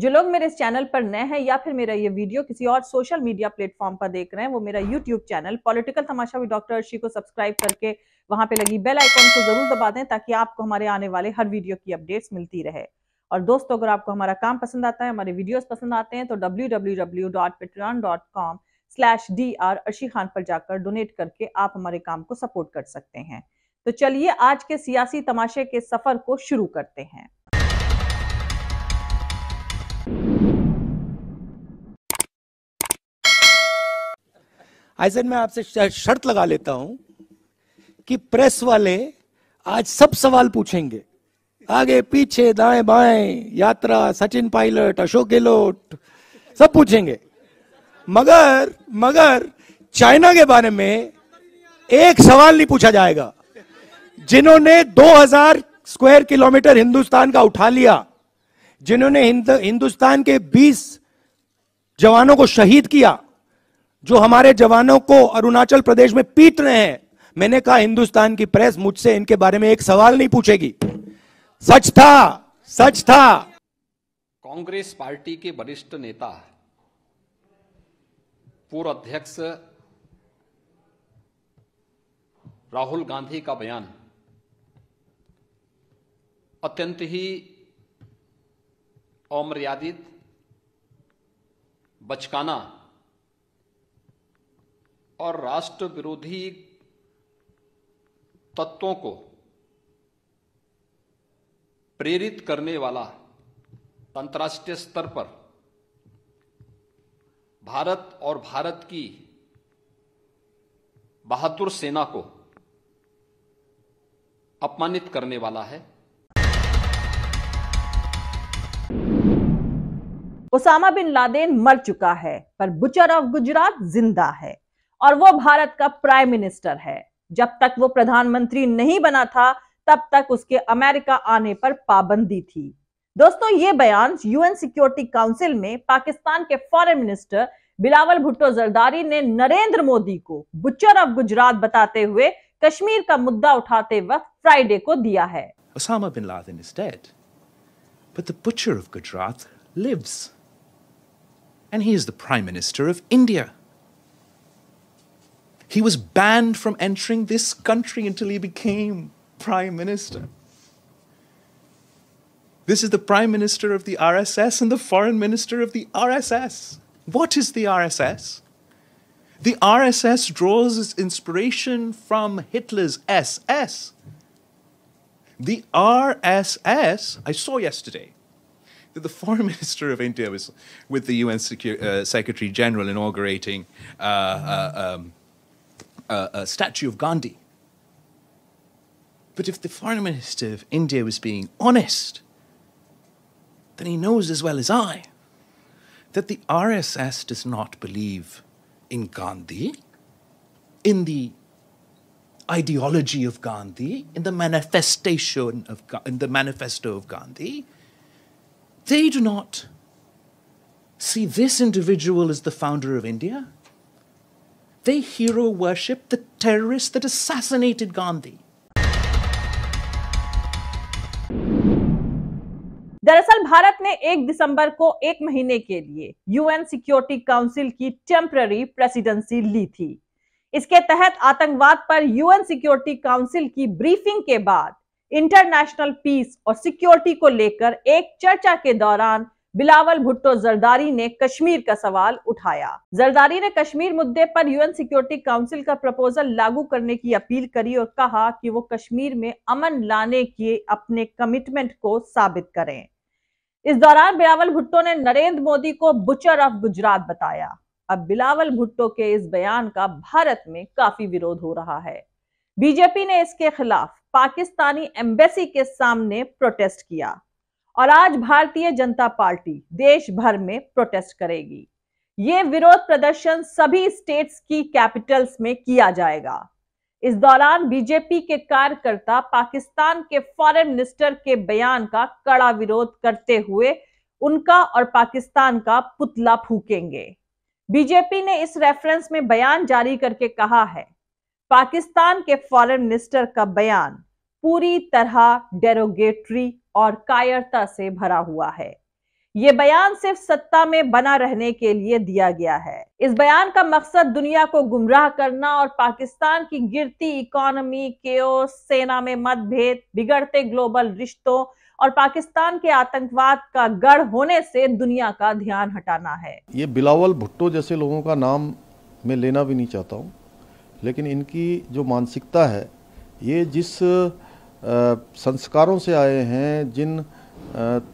जो लोग मेरे इस चैनल पर नए हैं या फिर मेरा ये वीडियो किसी और सोशल मीडिया प्लेटफॉर्म पर देख रहे हैं, वो मेरा YouTube channel political Tamasha with doctor Arshi को सब्सक्राइब करके वहां पे लगी बेल आइकॉन को जरूर दबा दें ताकि आपको हमारे आने वाले हर वीडियो की अपडेट्स मिलती रहे। और दोस्तों, अगर आपको हमारा काम पसंद आता है, हमारे वीडियोस पसंद आते हैं तो www.patreon.com/dr अर्शी खान पर जाकर डोनेट करके आप हमारे काम को सपोर्ट कर सकते हैं। तो चलिए आज के सियासी तमाशे के सफर को शुरू करते हैं। आइजन, मैं आपसे शर्त लगा लेता हूं कि प्रेस वाले आज सब सवाल पूछेंगे, आगे पीछे दाएं बाएं, यात्रा, सचिन पायलट, अशोक गहलोत, सब पूछेंगे। मगर चाइना के बारे में एक सवाल नहीं पूछा जाएगा। जिन्होंने 2000 स्क्वायर किलोमीटर हिंदुस्तान का उठा लिया, जिन्होंने हिंदुस्तान के 20 जवानों को शहीद किया, जो हमारे जवानों को अरुणाचल प्रदेश में पीट रहे हैं, मैंने कहा हिंदुस्तान की प्रेस मुझसे इनके बारे में एक सवाल नहीं पूछेगी। सच था। कांग्रेस पार्टी के वरिष्ठ नेता पूर्व अध्यक्ष राहुल गांधी का बयान अत्यंत ही अमर्यादित, बचकाना और राष्ट्र विरोधी तत्वों को प्रेरित करने वाला अंतर्राष्ट्रीय स्तर पर भारत और भारत की बहादुर सेना को अपमानित करने वाला है। ओसामा बिन लादेन मर चुका है पर बुचर ऑफ गुजरात जिंदा है और वो भारत का प्राइम मिनिस्टर है। जब तक वो प्रधानमंत्री नहीं बना था तब तक उसके अमेरिका आने पर पाबंदी थी। दोस्तों, ये बयान यूएन सिक्योरिटी काउंसिल में पाकिस्तान के फॉरेन मिनिस्टर बिलावल भुट्टो जरदारी ने नरेंद्र मोदी को बुचर ऑफ गुजरात बताते हुए कश्मीर का मुद्दा उठाते वक्त फ्राइडे को दिया है। Osama bin Laden is dead, but the butcher of Gujarat lives. And he is the Prime Minister of India. He was banned from entering this country until he became Prime Minister. This is the Prime Minister of the RSS and the Foreign Minister of the RSS. What is the RSS? The RSS draws its inspiration from Hitler's SS. The RSS, I saw yesterday that the Foreign Minister of India was with the UN Secretary General inaugurating a statue of Gandhi. But if the Foreign Minister of India was being honest, then he knows as well as I that the RSS does not believe in Gandhi, in the ideology of Gandhi, in the manifesto of Gandhi. They do not see this individual as the founder of India. They hero worship the terrorist that assassinated Gandhi. दरअसल भारत ने 1 दिसंबर को 1 महीने के लिए UN security council की temporary presidency ली थी। इसके तहत आतंकवाद पर यूएन सिक्योरिटी काउंसिल की ब्रीफिंग के बाद इंटरनेशनल पीस और सिक्योरिटी को लेकर एक चर्चा के दौरान बिलावल भुट्टो जरदारी ने कश्मीर का सवाल उठाया। जरदारी ने कश्मीर मुद्दे पर यूएन सिक्योरिटी काउंसिल का प्रपोजल लागू करने की अपील करी और कहा कि वो कश्मीर में अमन लाने के अपने कमिटमेंट को साबित करें। इस दौरान बिलावल भुट्टो ने नरेंद्र मोदी को बुचर ऑफ गुजरात बताया। अब बिलावल भुट्टो के इस बयान का भारत में काफी विरोध हो रहा है। बीजेपी ने इसके खिलाफ पाकिस्तानी एम्बेसी के सामने प्रोटेस्ट किया और आज भारतीय जनता पार्टी देश भर में प्रोटेस्ट करेगी। ये विरोध प्रदर्शन सभी स्टेट्स की कैपिटल्स में किया जाएगा। इस दौरान बीजेपी के कार्यकर्ता पाकिस्तान के फॉरेन मिनिस्टर के बयान का कड़ा विरोध करते हुए उनका और पाकिस्तान का पुतला फूकेंगे। बीजेपी ने इस रेफरेंस में बयान जारी करके कहा है, पाकिस्तान के फॉरेन मिनिस्टर का बयान पूरी तरह डेरोगेटरी और कायरता से भरा हुआ है। ये बयान सिर्फ सत्ता में बना रहने के लिए दिया गया है। इस बयान का मकसद दुनिया को गुमराह करना और पाकिस्तान की गिरती इकोनॉमी, केओस, सेना में मतभेद, बिगड़ते ग्लोबल रिश्तों और पाकिस्तान के आतंकवाद का गढ़ होने से दुनिया का ध्यान हटाना है। ये बिलावल भुट्टो जैसे लोगों का नाम मैं लेना भी नहीं चाहता हूँ, लेकिन इनकी जो मानसिकता है, ये जिस संस्कारों से आए हैं, जिन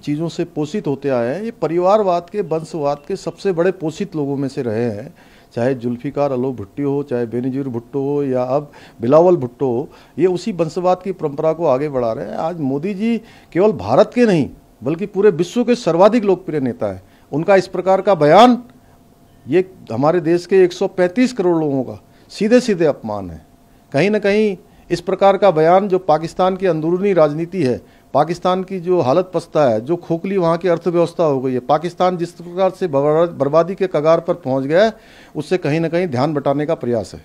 चीज़ों से पोषित होते आए हैं, ये परिवारवाद के, वंशवाद के सबसे बड़े पोषित लोगों में से रहे हैं। चाहे जुल्फिकार अली भुट्टो हो, चाहे बेनजीर भुट्टो हो, या अब बिलावल भुट्टो हो, ये उसी वंशवाद की परंपरा को आगे बढ़ा रहे हैं। आज मोदी जी केवल भारत के नहीं बल्कि पूरे विश्व के सर्वाधिक लोकप्रिय नेता है। उनका इस प्रकार का बयान ये हमारे देश के 135 करोड़ लोगों का सीधे सीधे अपमान है। कहीं ना कहीं इस प्रकार का बयान जो पाकिस्तान की अंदरूनी राजनीति है, पाकिस्तान की जो हालत पस्ता है, जो खोखली वहाँ की अर्थव्यवस्था हो गई है, पाकिस्तान जिस प्रकार से बर्बादी के कगार पर पहुंच गया है, उससे कहीं ना कहीं ध्यान बटाने का प्रयास है।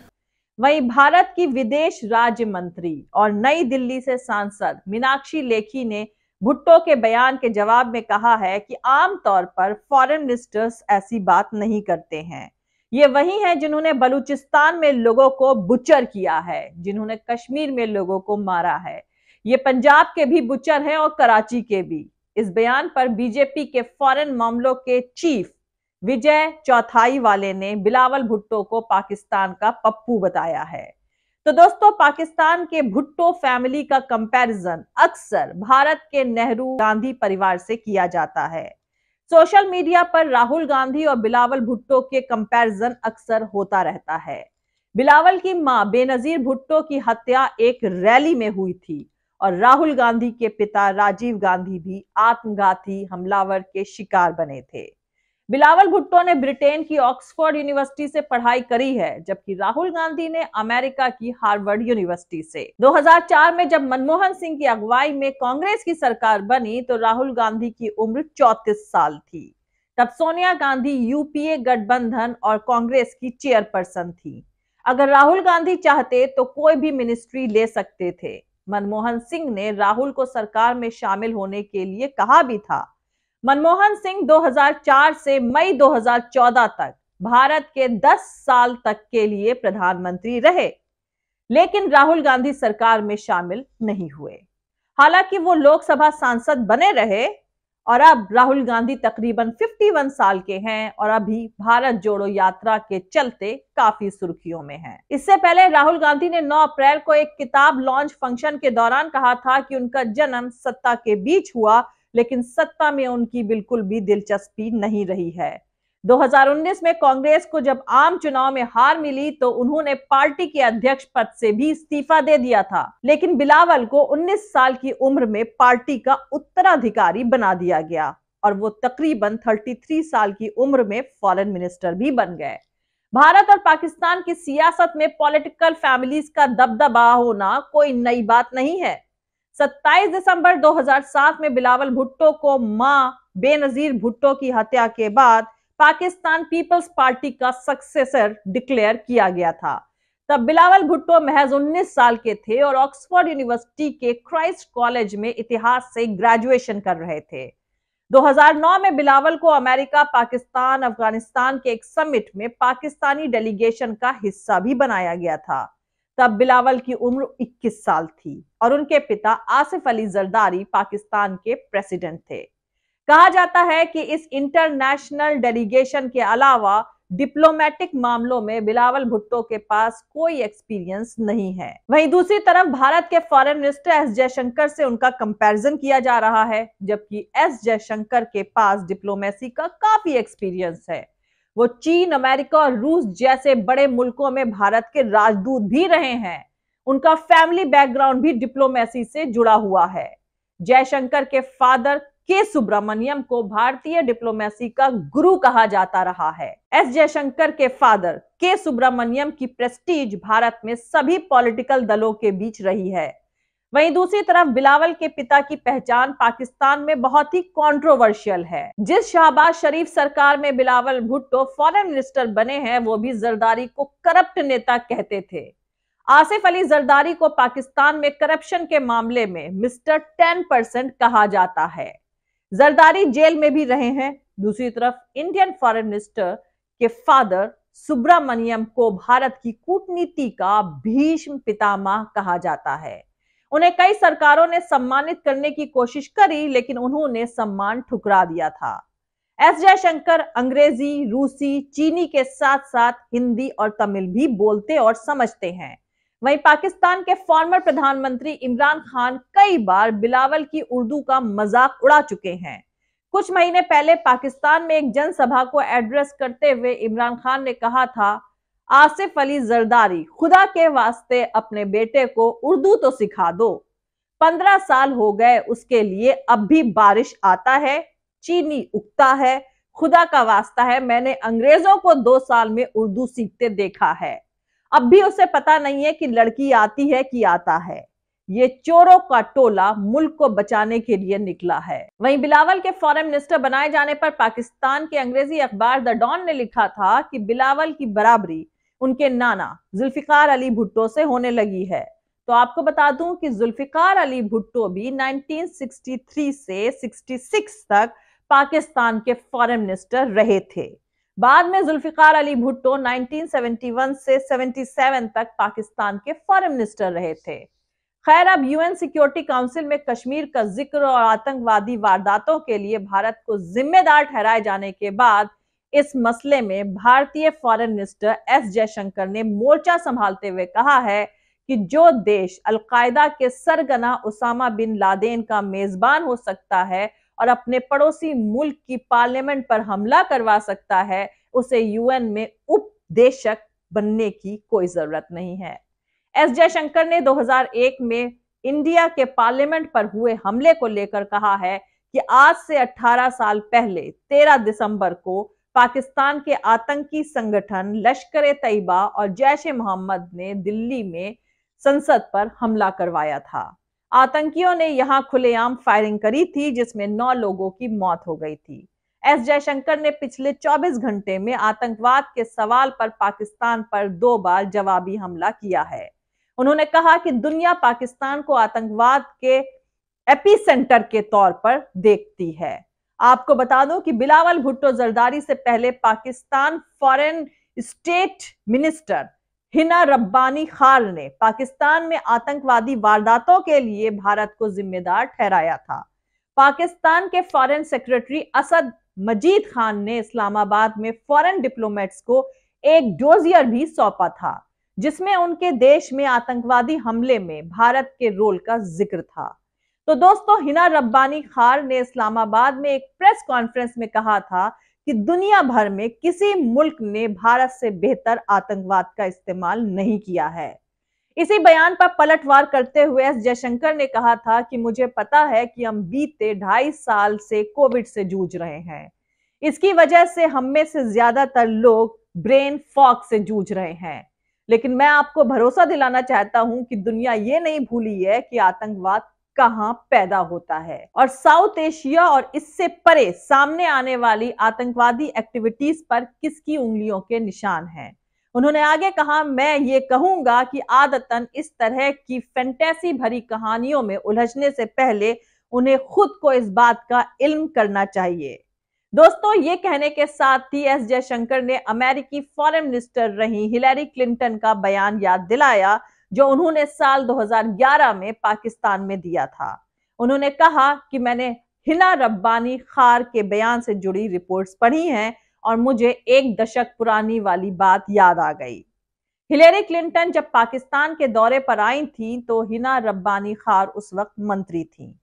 वहीं भारत की विदेश राज्य मंत्री और नई दिल्ली से सांसद मीनाक्षी लेखी ने भुट्टो के बयान के जवाब में कहा है कि आमतौर पर फॉरेन मिनिस्टर्स ऐसी बात नहीं करते हैं। ये वही हैं जिन्होंने बलूचिस्तान में लोगों को बुचर किया है, जिन्होंने कश्मीर में लोगों को मारा है। ये पंजाब के भी बुचर हैं और कराची के भी। इस बयान पर बीजेपी के फॉरेन मामलों के चीफ विजय चौथाई वाले ने बिलावल भुट्टो को पाकिस्तान का पप्पू बताया है। तो दोस्तों, पाकिस्तान के भुट्टो फैमिली का कंपैरिजन अक्सर भारत के नेहरू गांधी परिवार से किया जाता है। सोशल मीडिया पर राहुल गांधी और बिलावल भुट्टो के कंपैरिजन अक्सर होता रहता है। बिलावल की मां बेनजीर भुट्टो की हत्या एक रैली में हुई थी और राहुल गांधी के पिता राजीव गांधी भी आत्मघाती हमलावर के शिकार बने थे। बिलावल भुट्टो ने ब्रिटेन की ऑक्सफोर्ड यूनिवर्सिटी से पढ़ाई करी है, जबकि राहुल गांधी ने अमेरिका की हार्वर्ड यूनिवर्सिटी से। 2004 में जब मनमोहन सिंह की अगुवाई में कांग्रेस की सरकार बनी तो राहुल गांधी की उम्र 34 साल थी। तब सोनिया गांधी यूपीए गठबंधन और कांग्रेस की चेयरपर्सन थी। अगर राहुल गांधी चाहते तो कोई भी मिनिस्ट्री ले सकते थे। मनमोहन सिंह ने राहुल को सरकार में शामिल होने के लिए कहा भी था। मनमोहन सिंह 2004 से मई 2014 तक भारत के 10 साल तक के लिए प्रधानमंत्री रहे, लेकिन राहुल गांधी सरकार में शामिल नहीं हुए। हालांकि वो लोकसभा सांसद बने रहे और अब राहुल गांधी तकरीबन 51 साल के हैं और अभी भारत जोड़ो यात्रा के चलते काफी सुर्खियों में हैं। इससे पहले राहुल गांधी ने 9 अप्रैल को एक किताब लॉन्च फंक्शन के दौरान कहा था कि उनका जन्म सत्ता के बीच हुआ, लेकिन सत्ता में उनकी बिल्कुल भी दिलचस्पी नहीं रही है। 2019 में कांग्रेस को जब आम चुनाव में हार मिली तो उन्होंने पार्टी के अध्यक्ष पद से भी इस्तीफा दे दिया था, लेकिन बिलावल को 19 साल की उम्र में पार्टी का उत्तराधिकारी बना दिया गया और वो तकरीबन 33 साल की उम्र में फॉरेन मिनिस्टर भी बन गए। भारत और पाकिस्तान की सियासत में पॉलिटिकल फैमिलीज का दबदबा होना कोई नई बात नहीं है। 27 दिसंबर 2007 में बिलावल भुट्टो को मां बेनजीर भुट्टो की हत्या के बाद पाकिस्तान पीपल्स पार्टी का सक्सेसर डिक्लेयर किया गया था। तब बिलावल भुट्टो महज 19 साल के थे और ऑक्सफोर्ड यूनिवर्सिटी के क्राइस्ट कॉलेज में इतिहास से ग्रेजुएशन कर रहे थे। 2009 में बिलावल को अमेरिका, पाकिस्तान, अफगानिस्तान के एक समिट में पाकिस्तानी डेलीगेशन का हिस्सा भी बनाया गया था। तब बिलावल की उम्र 21 साल थी और उनके पिता आसिफ अली जरदारी पाकिस्तान के प्रेसिडेंट थे। कहा जाता है कि इस इंटरनेशनल डेलीगेशन के अलावा डिप्लोमेटिक मामलों में बिलावल भुट्टो के पास कोई एक्सपीरियंस नहीं है। वहीं दूसरी तरफ भारत के फॉरेन मिनिस्टर एस जयशंकर से उनका कंपैरिजन किया जा रहा है, जबकि एस जयशंकर के पास डिप्लोमेसी का काफी एक्सपीरियंस है। वो चीन, अमेरिका और रूस जैसे बड़े मुल्कों में भारत के राजदूत भी रहे हैं। उनका फैमिली बैकग्राउंड भी डिप्लोमेसी से जुड़ा हुआ है। जयशंकर के फादर के सुब्रमण्यम को भारतीय डिप्लोमेसी का गुरु कहा जाता रहा है। एस जयशंकर के फादर के सुब्रमण्यम की प्रेस्टीज भारत में सभी पॉलिटिकल दलों के बीच रही है। वहीं दूसरी तरफ बिलावल के पिता की पहचान पाकिस्तान में बहुत ही कंट्रोवर्शियल है। जिस शहबाज शरीफ सरकार में बिलावल भुट्टो फॉरेन मिनिस्टर बने हैं, वो भी जरदारी को करप्ट नेता कहते थे। आसिफ अली जरदारी को पाकिस्तान में करप्शन के मामले में मिस्टर 10% कहा जाता है। जरदारी जेल में भी रहे हैं। दूसरी तरफ इंडियन फॉरेन मिनिस्टर के फादर सुब्रमण्यम को भारत की कूटनीति का भीष्म पितामह कहा जाता है। उन्हें कई सरकारों ने सम्मानित करने की कोशिश करी, लेकिन उन्होंने सम्मान ठुकरा दिया था। एस जयशंकर अंग्रेजी, रूसी, चीनी के साथ साथ हिंदी और तमिल भी बोलते और समझते हैं। वहीं पाकिस्तान के फॉर्मर प्रधानमंत्री इमरान खान कई बार बिलावल की उर्दू का मजाक उड़ा चुके हैं। कुछ महीने पहले पाकिस्तान में एक जनसभा को एड्रेस करते हुए इमरान खान ने कहा था, आसिफ अली जरदारी, खुदा के वास्ते अपने बेटे को उर्दू तो सिखा दो। 15 साल हो गए उसके लिए, अब भी बारिश आता है, चीनी उगता है, खुदा का वास्ता है, मैंने अंग्रेजों को 2 साल में उर्दू सीखते देखा है। अब भी उसे पता नहीं है कि लड़की आती है कि आता है। ये चोरों का टोला मुल्क को बचाने के लिए निकला है। वहीं बिलावल के फॉरेन मिनिस्टर बनाए जाने पर पाकिस्तान के अंग्रेजी अखबार द डॉन ने लिखा था कि बिलावल की बराबरी उनके नाना जुल्फिकार अली भुट्टो से होने लगी है। तो आपको बता दूं कि जुल्फिकार अली भुट्टो भी 1963 से 66 तक पाकिस्तान के फॉरेन मिनिस्टर रहे थे। बाद में जुल्फिकार अली भुट्टो 1971 से 77 तक पाकिस्तान के फॉरेन मिनिस्टर रहे थे। खैर, अब यूएन सिक्योरिटी काउंसिल में कश्मीर का जिक्र और आतंकवादी वारदातों के लिए भारत को जिम्मेदार ठहराए जाने के बाद इस मसले में भारतीय फॉरेन मिनिस्टर एस जयशंकर ने मोर्चा संभालते हुए कहा है कि जो देश अलकायदा के सरगना उसामा बिन लादेन का मेजबान हो सकता है और अपने पड़ोसी मुल्क की पार्लियामेंट पर हमला करवा सकता है, उसे यूएन में उपदेशक बनने की कोई जरूरत नहीं है। एस जयशंकर ने 2001 में इंडिया के पार्लियामेंट पर हुए हमले को लेकर कहा है कि आज से 18 साल पहले 13 दिसंबर को पाकिस्तान के आतंकी संगठन लश्कर-ए-तैयबा और जैश-ए-मोहम्मद ने दिल्ली में संसद पर हमला करवाया था। आतंकियों ने यहां खुलेआम फायरिंग करी थी, जिसमें 9 लोगों की मौत हो गई थी। एस जयशंकर ने पिछले 24 घंटे में आतंकवाद के सवाल पर पाकिस्तान पर 2 बार जवाबी हमला किया है। उन्होंने कहा कि दुनिया पाकिस्तान को आतंकवाद के एपिसेंटर के तौर पर देखती है। आपको बता दूं कि बिलावल भुट्टो जरदारी से पहले Pakistan foreign state minister Hina Rabbani खार ने पाकिस्तान में आतंकवादी वारदातों के लिए भारत को जिम्मेदार ठहराया था। पाकिस्तान के फॉरेन सेक्रेटरी असद मजीद खान ने इस्लामाबाद में फॉरेन डिप्लोमेट्स को एक डोजियर भी सौंपा था, जिसमें उनके देश में आतंकवादी हमले में भारत के रोल का जिक्र था। तो दोस्तों, हिना रब्बानी खार ने इस्लामाबाद में एक प्रेस कॉन्फ्रेंस में कहा था कि दुनिया भर में किसी मुल्क ने भारत से बेहतर आतंकवाद का इस्तेमाल नहीं किया है। इसी बयान पर पलटवार करते हुए एस जयशंकर ने कहा था कि मुझे पता है कि हम बीते 2.5 साल से कोविड से जूझ रहे हैं। इसकी वजह से हम में से ज्यादातर लोग ब्रेन फॉग से जूझ रहे हैं, लेकिन मैं आपको भरोसा दिलाना चाहता हूं कि दुनिया ये नहीं भूली है कि आतंकवाद कहां पैदा होता है और साउथ एशिया और इससे परे सामने आने वाली आतंकवादी एक्टिविटीज पर किसकी उंगलियों के निशान हैं। उन्होंने आगे कहा, मैं ये कहूंगा कि आदतन इस तरह की फैंटेसी भरी कहानियों में उलझने से पहले उन्हें खुद को इस बात का इल्म करना चाहिए। दोस्तों, ये कहने के साथ ही एस जयशंकर ने अमेरिकी फॉरेन मिनिस्टर रही हिलेरी क्लिंटन का बयान याद दिलाया, जो उन्होंने साल 2011 में पाकिस्तान में दिया था। उन्होंने कहा कि मैंने हिना रब्बानी खार के बयान से जुड़ी रिपोर्ट्स पढ़ी हैं और मुझे 1 दशक पुरानी वाली बात याद आ गई। हिलेरी क्लिंटन जब पाकिस्तान के दौरे पर आई थी तो हिना रब्बानी खार उस वक्त मंत्री थी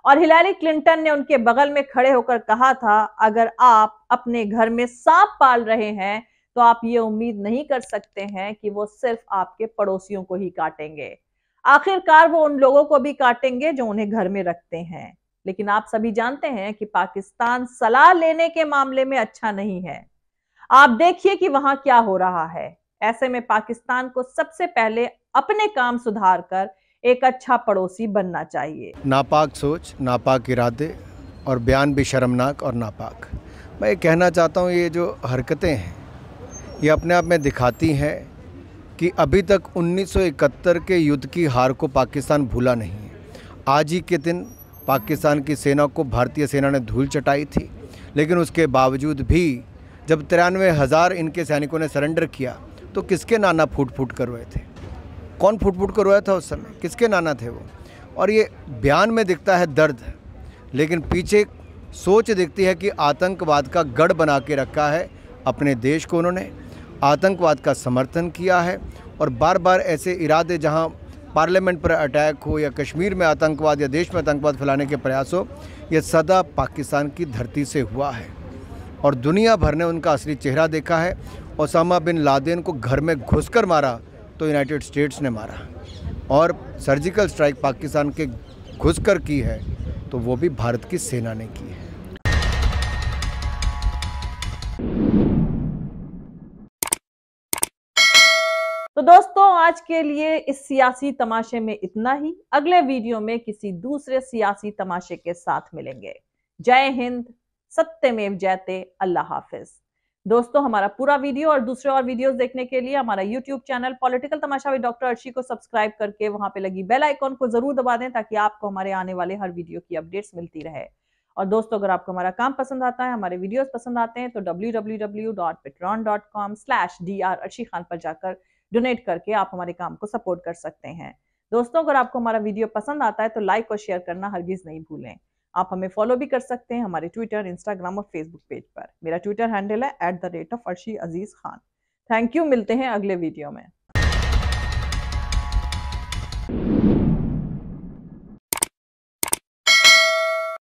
और हिलेरी क्लिंटन ने उनके बगल में खड़े होकर कहा था, अगर आप अपने घर में सांप पाल रहे हैं तो आप ये उम्मीद नहीं कर सकते हैं कि वो सिर्फ आपके पड़ोसियों को ही काटेंगे। आखिरकार वो उन लोगों को भी काटेंगे जो उन्हें घर में रखते हैं। लेकिन आप सभी जानते हैं कि पाकिस्तान सलाह लेने के मामले में अच्छा नहीं है। आप देखिए कि वहां क्या हो रहा है। ऐसे में पाकिस्तान को सबसे पहले अपने काम सुधार कर एक अच्छा पड़ोसी बनना चाहिए। नापाक सोच, नापाक इरादे और बयान भी शर्मनाक और नापाक। मैं ये कहना चाहता हूँ, ये जो हरकतें हैं ये अपने आप में दिखाती हैं कि अभी तक 1971 के युद्ध की हार को पाकिस्तान भूला नहीं है। आज ही के दिन पाकिस्तान की सेना को भारतीय सेना ने धूल चटाई थी, लेकिन उसके बावजूद भी जब 93,000 इनके सैनिकों ने सरेंडर किया तो किसके नाना फूट फूट कर रोए थे? कौन फूट फूट कर रोया था उस समय? किसके नाना थे वो? और ये बयान में दिखता है दर्द, लेकिन पीछे सोच दिखती है कि आतंकवाद का गढ़ बना के रखा है अपने देश को। उन्होंने आतंकवाद का समर्थन किया है और बार बार ऐसे इरादे, जहां पार्लियामेंट पर अटैक हो या कश्मीर में आतंकवाद या देश में आतंकवाद फैलाने के प्रयास हो, ये सदा पाकिस्तान की धरती से हुआ है और दुनिया भर ने उनका असली चेहरा देखा है। ओसामा बिन लादेन को घर में घुसकर मारा तो यूनाइटेड स्टेट्स ने मारा, और सर्जिकल स्ट्राइक पाकिस्तान के घुसकर की है तो वो भी भारत की सेना ने की है। तो दोस्तों, आज के लिए इस सियासी तमाशे में इतना ही। अगले वीडियो में किसी दूसरे सियासी तमाशे के साथ मिलेंगे। जय हिंद, सत्यमेव जयते, अल्लाह हाफिज। दोस्तों, हमारा पूरा वीडियो और दूसरे और वीडियोस देखने के लिए हमारा YouTube channel political Tamasha with doctor Arshi को सब्सक्राइब करके वहां पे लगी बेल आइकॉन को जरूर दबा दें, ताकि आपको हमारे आने वाले हर वीडियो की अपडेट्स मिलती रहे। और दोस्तों, अगर आपको हमारा काम पसंद आता है, हमारे वीडियोस पसंद आते हैं, तो www.patreon.com/dr अर्शी खान पर जाकर डोनेट करके आप हमारे काम को सपोर्ट कर सकते हैं। दोस्तों, अगर आपको हमारा वीडियो पसंद आता है तो लाइक और शेयर करना हरगिज नहीं भूलें। आप हमें फॉलो भी कर सकते हैं हमारे ट्विटर, इंस्टाग्राम और फेसबुक पेज पर। मेरा ट्विटर हैंडल है @arshi aziz khan। Thank you, मिलते हैं अगले वीडियो में।